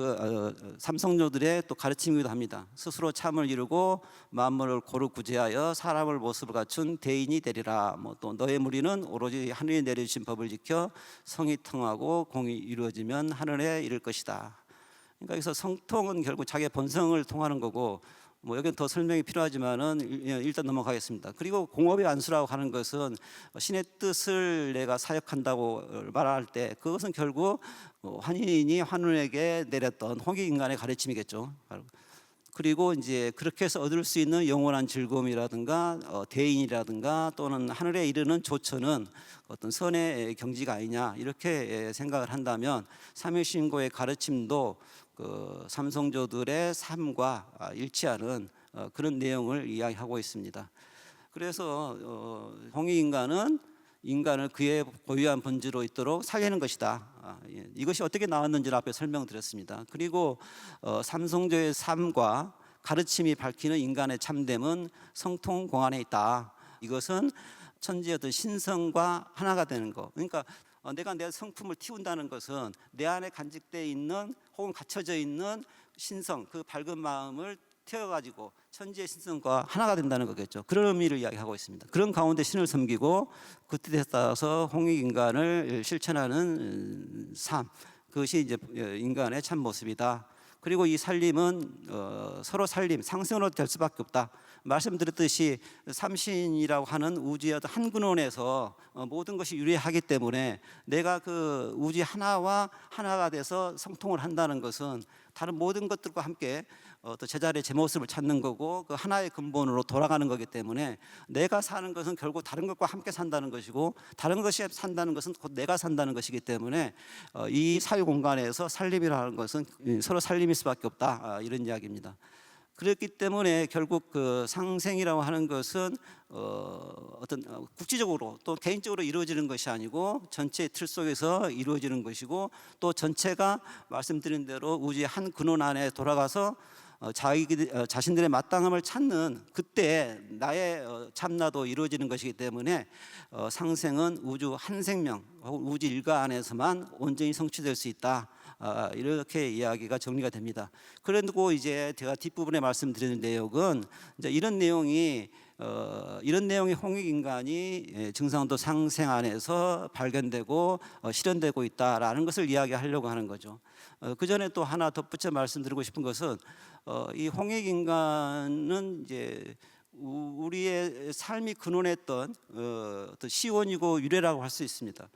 삼성조들의 또 가르침이기도 합니다. 스스로 참을 이루고 만물을 고루 구제하여 사람을 모습을 갖춘 대인이 되리라. 뭐 또 너의 무리는 오로지 하늘이 내려주신 법을 지켜 성이 통하고 공이 이루어지면 하늘에 이를 것이다. 그러니까 여기서 성통은 결국 자기의 본성을 통하는 거고 뭐 여기는 더 설명이 필요하지만은 일단 넘어가겠습니다. 그리고 공업의 안수라고 하는 것은 신의 뜻을 내가 사역한다고 말할 때 그것은 결국 환인이 환운에게 내렸던 홍익인간의 가르침이겠죠. 그리고 이제 그렇게 해서 얻을 수 있는 영원한 즐거움이라든가 대인이라든가 또는 하늘에 이르는 조처는 어떤 선의 경지가 아니냐 이렇게 생각을 한다면 삼일신고의 가르침도 그 삼성조들의 삶과 일치하는 그런 내용을 이야기하고 있습니다. 그래서 홍익인간은 인간을 그의 고유한 본질로 있도록 살리는 것이다. 이것이 어떻게 나왔는지를 앞에 설명드렸습니다. 그리고 삼성조의 삶과 가르침이 밝히는 인간의 참됨은 성통공안에 있다. 이것은 천지의 어떤 신성과 하나가 되는 것. 그러니까 내가 내 성품을 틔운다는 것은 내 안에 간직되어 있는 혹은 갇혀져 있는 신성, 그 밝은 마음을 튀어가지고 천지의 신성과 하나가 된다는 거겠죠. 그런 의미를 이야기하고 있습니다. 그런 가운데 신을 섬기고 그 뜻에 따라서 홍익인간을 실천하는 삶, 그것이 이제 인간의 참 모습이다. 그리고 이 살림은 서로 살림, 상생으로 될 수밖에 없다. 말씀드렸듯이 삼신이라고 하는 우주의 어떤 한 근원에서 모든 것이 유래하기 때문에 내가 그 우주 하나와 하나가 돼서 성통을 한다는 것은 다른 모든 것들과 함께 또 제자리의 제 모습을 찾는 거고 그 하나의 근본으로 돌아가는 거기 때문에 내가 사는 것은 결국 다른 것과 함께 산다는 것이고 다른 것이 산다는 것은 곧 내가 산다는 것이기 때문에 이 사회 공간에서 살림이라는 것은 서로 살림일 수밖에 없다, 이런 이야기입니다. 그렇기 때문에 결국 그 상생이라고 하는 것은 어떤 국지적으로 또 개인적으로 이루어지는 것이 아니고 전체의 틀 속에서 이루어지는 것이고 또 전체가 말씀드린 대로 우주의 한 근원 안에 돌아가서 자신들의 마땅함을 찾는 그때 나의 참나도 이루어지는 것이기 때문에 상생은 우주 한 생명, 우주 일가 안에서만 온전히 성취될 수 있다. 이렇게 이야기가 정리가 됩니다. 그리고 이제 제가 뒷부분에 말씀드리는 내용은 이제 이런 내용이 홍익인간이 증상도 상생 안에서 발견되고 실현되고 있다라는 것을 이야기하려고 하는 거죠. 그 전에 또 하나 덧붙여 말씀드리고 싶은 것은 이 홍익인간은 이제 우리의 삶이 근원했던 어떤 시원이고 유래라고 할 수 있습니다.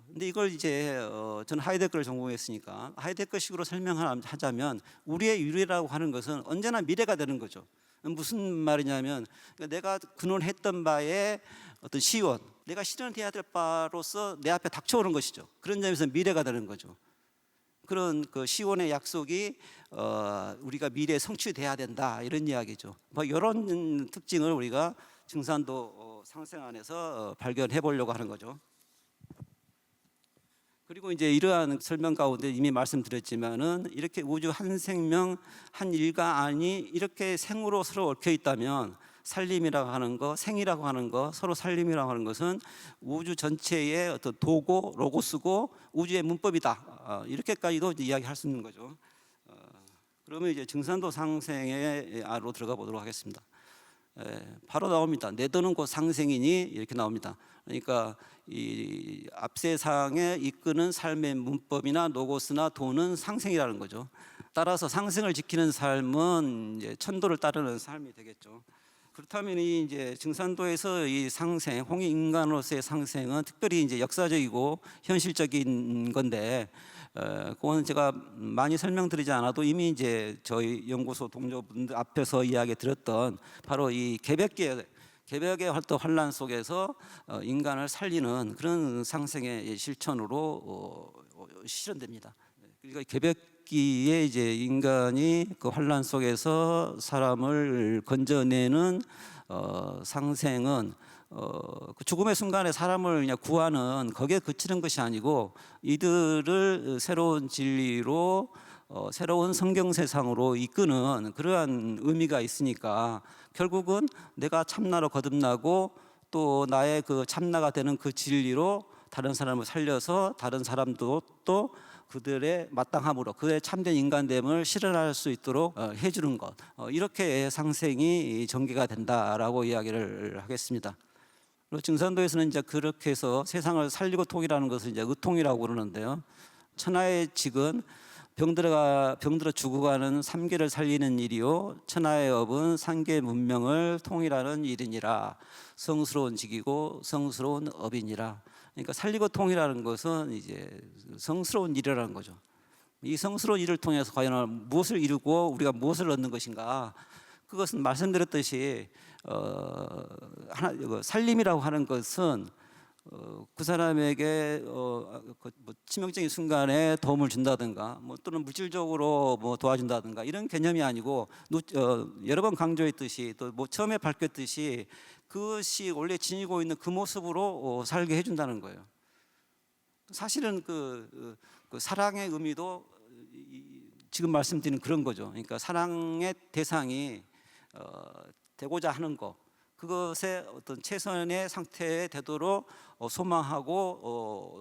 근데 이걸 이제 저는 하이데거를 전공했으니까 하이데거식으로 설명하자면 우리의 유래라고 하는 것은 언제나 미래가 되는 거죠. 무슨 말이냐면 내가 근원했던 바에 어떤 시원, 내가 실현해야 될 바로서 내 앞에 닥쳐오는 것이죠. 그런 점에서 미래가 되는 거죠. 그런 그 시원의 약속이 우리가 미래에 성취돼야 된다, 이런 이야기죠. 뭐 이런 특징을 우리가 증산도 상생 안에서 발견해 보려고 하는 거죠. 그리고 이제 이러한 설명 가운데 이미 말씀드렸지만은 이렇게 우주 한 생명 한 일가 안이 이렇게 생으로 서로 얽혀 있다면 살림이라고 하는 거, 생이라고 하는 거, 서로 살림이라고 하는 것은 우주 전체의 어떤 도고 로고스고 우주의 문법이다. 이렇게까지도 이야기할 수 있는 거죠. 그러면 이제 증산도 상생의 아로 들어가 보도록 하겠습니다. 바로 나옵니다. 내 도는 곧 상생이니, 이렇게 나옵니다. 그러니까 이 앞세상에 이끄는 삶의 문법이나 노고스나 도는 상생이라는 거죠. 따라서 상생을 지키는 삶은 이제 천도를 따르는 삶이 되겠죠. 그렇다면 이 이제 증산도에서 이 상생, 홍익인간으로서의 상생은 특별히 이제 역사적이고 현실적인 건데, 그거는 제가 많이 설명드리지 않아도 이미 이제 저희 연구소 동료분들 앞에서 이야기 드렸던 바로 이 개벽의 환란 속에서 인간을 살리는 그런 상생의 실천으로 실현됩니다. 그러니까 개벽기에 이제 인간이 그 환란 속에서 사람을 건져내는 상생은 그 죽음의 순간에 사람을 그냥 구하는 거기에 그치는 것이 아니고 이들을 새로운 진리로 새로운 성경 세상으로 이끄는 그러한 의미가 있으니까 결국은 내가 참나로 거듭나고 또 나의 그 참나가 되는 그 진리로 다른 사람을 살려서 다른 사람도 또 그들의 마땅함으로 그의 참된 인간됨을 실현할 수 있도록 해주는 것, 이렇게 상생이 전개가 된다라고 이야기를 하겠습니다. 그리고 증산도에서는 이제 그렇게 해서 세상을 살리고 통이라는 것을 이제 의통이라고 그러는데요. 천하의 직은 병들어 죽어가는 삼계를 살리는 일이요, 천하의 업은 상계 문명을 통일하는 일이니라. 성스러운 직이고 성스러운 업이니라. 그러니까 살리고 통일하는 것은 이제 성스러운 일이라는 거죠. 이 성스러운 일을 통해서 과연 무엇을 이루고 우리가 무엇을 얻는 것인가? 그것은 말씀드렸듯이 살림이라고 하는 것은 그 사람에게 치명적인 순간에 도움을 준다든가 또는 물질적으로 도와준다든가 이런 개념이 아니고 여러 번 강조했듯이 또 처음에 밝혔듯이 그것이 원래 지니고 있는 그 모습으로 살게 해준다는 거예요. 사실은 그 사랑의 의미도 지금 말씀드린 그런 거죠. 그러니까 사랑의 대상이 되고자 하는 것, 그것의 어떤 최선의 상태에 되도록 소망하고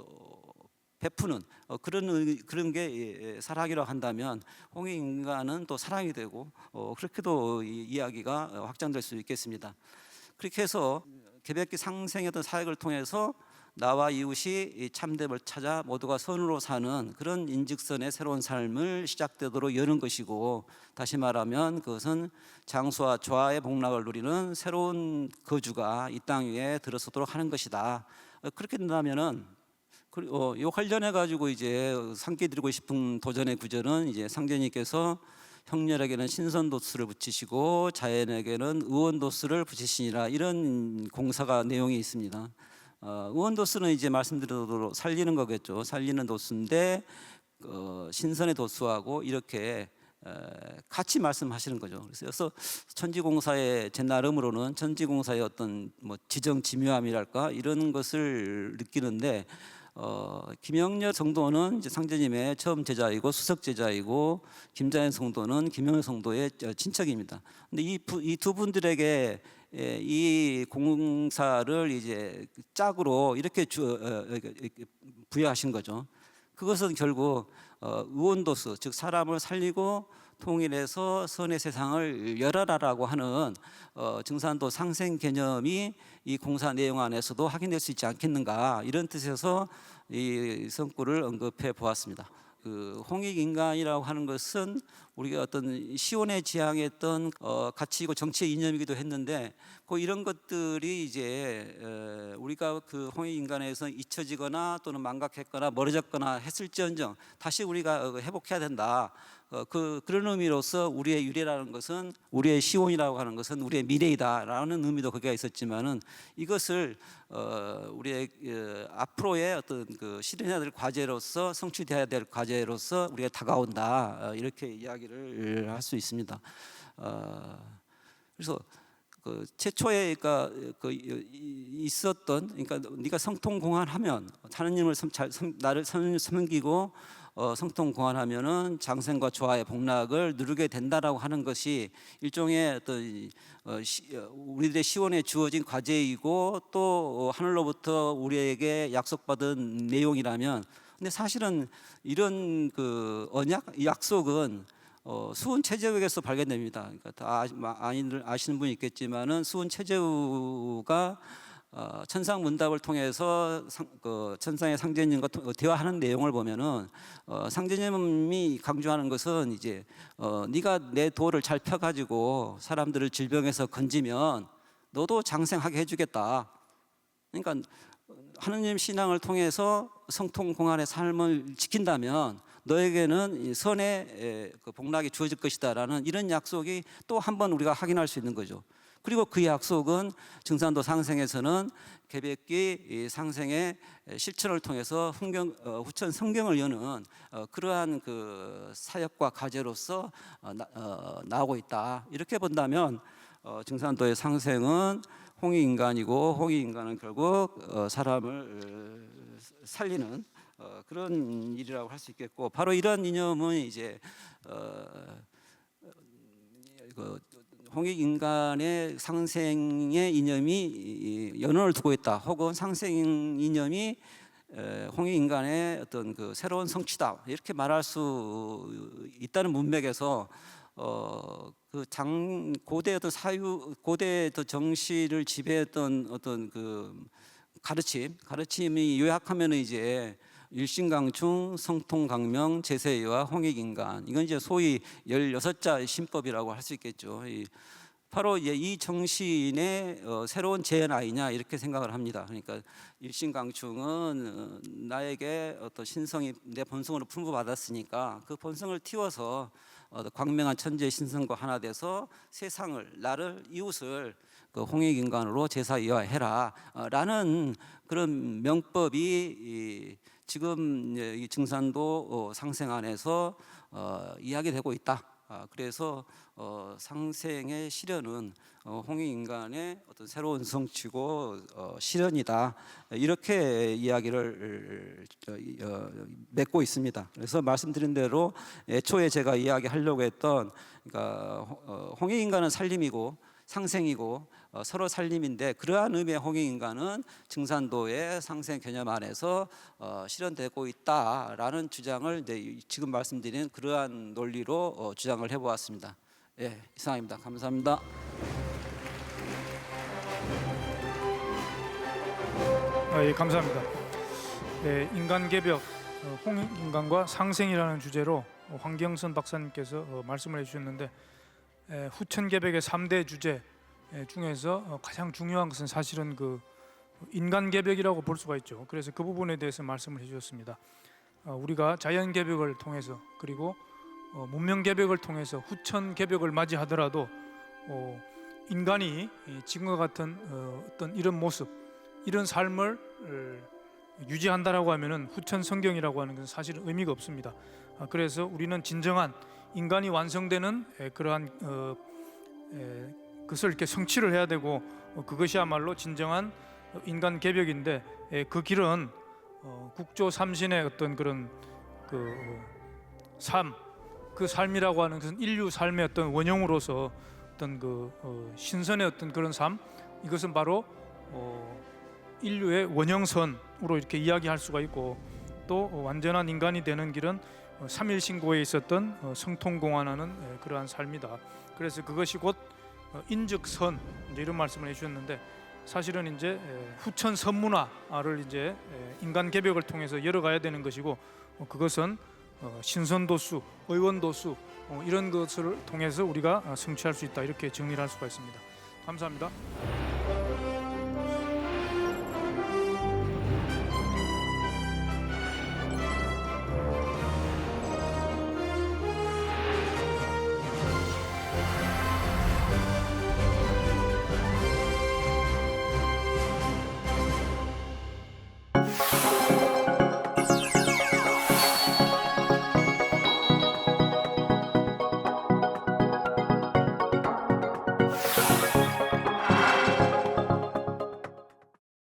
베푸는 그런 게 사랑이라고 한다면 홍익인간은 또 사랑이 되고 그렇게도 이야기가 확장될 수 있겠습니다. 그렇게 해서 개벽기 상생의 어떤 사역을 통해서 나와 이웃이 이 참됨을 찾아 모두가 선으로 사는 그런 인직선의 새로운 삶을 시작되도록 여는 것이고, 다시 말하면 그것은 장수와 좌의 복락을 누리는 새로운 거주가 이 땅 위에 들어서도록 하는 것이다. 그렇게 된다면은 이 관련해 가지고 이제 상기드리고 싶은 도전의 구절은 이제 상제님께서 형렬에게는 신선도수를 붙이시고 자연에게는 의원도수를 붙이시니라, 이런 공사가 내용이 있습니다. 의원도수는 이제 말씀드린 살리는 거겠죠. 살리는 도수인데 신선의 도수하고 이렇게 같이 말씀하시는 거죠. 그래서 천지공사의 제 나름으로는 천지공사의 어떤 뭐 지정지묘함이랄까 이런 것을 느끼는데, 김영렬 성도는 이제 상제님의 처음 제자이고 수석 제자이고, 김자연 성도는 김영렬 성도의 친척입니다. 근데 이 두 분들에게 이 공사를 이제 짝으로 이렇게 부여하신 거죠. 그것은 결국 의원도수, 즉 사람을 살리고 통일해서 선의 세상을 열어라라고 하는 증산도 상생 개념이 이 공사 내용 안에서도 확인될 수 있지 않겠는가, 이런 뜻에서 이 성구를 언급해 보았습니다. 그 홍익인간이라고 하는 것은 우리가 어떤 시온에 지향했던 가치이고 정치의 이념이기도 했는데, 이런 것들이 이제 우리가 그 홍익인간에서 잊혀지거나 또는 망각했거나 멀어졌거나 했을지언정 다시 우리가 회복해야 된다. 그런 의미로서 우리의 유래라는 것은, 우리의 시온이라고 하는 것은 우리의 미래이다라는 의미도 거기가 있었지만은, 이것을 우리의 앞으로의 어떤 그 실현해야 될 과제로서, 성취돼야 될 과제로서 우리가 다가온다, 이렇게 이야기를 할 수 있습니다. 그래서 그 최초에 있었던, 그러니까 네가 성통공활하면 하느님을 나를 섬기고 성통공활하면은 장생과 조화의 복락을 누리게 된다라고 하는 것이 일종의 어떤 우리들의 시원에 주어진 과제이고, 또 하늘로부터 우리에게 약속받은 내용이라면, 근데 사실은 이런 그 언약, 약속은 수훈 최재욱에서 발견됩니다. 그러니까 다 아시는 분이 있겠지만은 수훈 최재욱가 천상문답을 통해서 천상의 상제님과 대화하는 내용을 보면은 상제님이 강조하는 것은 이제 네가 내 도를 잘 펴가지고 사람들을 질병에서 건지면 너도 장생하게 해주겠다. 그러니까 하느님 신앙을 통해서 성통공활의 삶을 지킨다면 너에게는 선의 복락이 주어질 것이다라는 이런 약속이 또 한 번 우리가 확인할 수 있는 거죠. 그리고 그 약속은 증산도 상생에서는 개벽기 상생의 실천을 통해서 후천 성경을 여는 그러한 그 사역과 과제로서 나오고 있다. 이렇게 본다면 증산도의 상생은 홍익인간이고, 홍익인간은 결국 사람을 살리는 그런 일이라고 할 수 있겠고, 바로 이런 이념은 이제 홍익인간의 상생의 이념이 연원을 두고 있다, 혹은 상생 이념이 홍익인간의 어떤 그 새로운 성취다, 이렇게 말할 수 있다는 문맥에서 그 고대 어떤 고대 정시를 지배했던 어떤 그 가르침이 요약하면은 이제 일신강충, 성통강명, 제세의와 홍익인간, 이건 이제 소위 16자 신법이라고 할 수 있겠죠. 바로 이 정신의 새로운 재현 아이냐, 이렇게 생각을 합니다. 그러니까 일신강충은 나에게 어떤 신성이 내 본성으로 풍부받았으니까 그 본성을 틔워서 광명한 천지의 신성과 하나 돼서 세상을, 나를, 이웃을 그 홍익인간으로 제사이화해라 라는 그런 명법이 지금 이 증산도 상생 안에서 이야기되고 있다. 그래서 상생의 실현은 홍익인간의 어떤 새로운 성취고 실현이다, 이렇게 이야기를 맺고 있습니다. 그래서 말씀드린 대로 애초에 제가 이야기하려고 했던, 그러니까 홍익인간은 살림이고 상생이고 서로 살림인데, 그러한 의미의 홍익인간은 증산도의 상생 개념 안에서 실현되고 있다라는 주장을 이제 지금 말씀드린 그러한 논리로 주장을 해보았습니다. 예, 이상입니다. 감사합니다. 예, 감사합니다. 예, 인간 개벽, 홍익인간과 상생이라는 주제로 황경선 박사님께서 말씀을 해주셨는데, 후천 개벽의 3대 주제 중에서 가장 중요한 것은 사실은 그 인간 개벽이라고 볼 수가 있죠. 그래서 그 부분에 대해서 말씀을 해주셨습니다. 우리가 자연 개벽을 통해서, 그리고 문명 개벽을 통해서 후천 개벽을 맞이하더라도 인간이 지금과 같은 어떤 이런 모습, 이런 삶을 유지한다라고 하면은 후천 성경이라고 하는 것은 사실은 의미가 없습니다. 그래서 우리는 진정한 인간이 완성되는 그러한 그것을 이렇게 성취를 해야 되고, 그것이야말로 진정한 인간 개벽인데, 그 길은 국조 삼신의 어떤 그런 그 삶이라고 하는 것은 인류 삶의 어떤 원형으로서 어떤 신선의 어떤 그런 삶, 이것은 바로 인류의 원형선으로 이렇게 이야기할 수가 있고, 또 완전한 인간이 되는 길은 삼일신고에 있었던 성통공안하는 그러한 삶이다. 그래서 그것이 곧 인즉선, 이제 이런 말씀을 해주셨는데, 사실은 이제 후천 선문화를 이제 인간 개벽을 통해서 열어가야 되는 것이고, 그것은 신선도수, 의원도수, 이런 것을 통해서 우리가 성취할 수 있다, 이렇게 정리를 할 수가 있습니다. 감사합니다.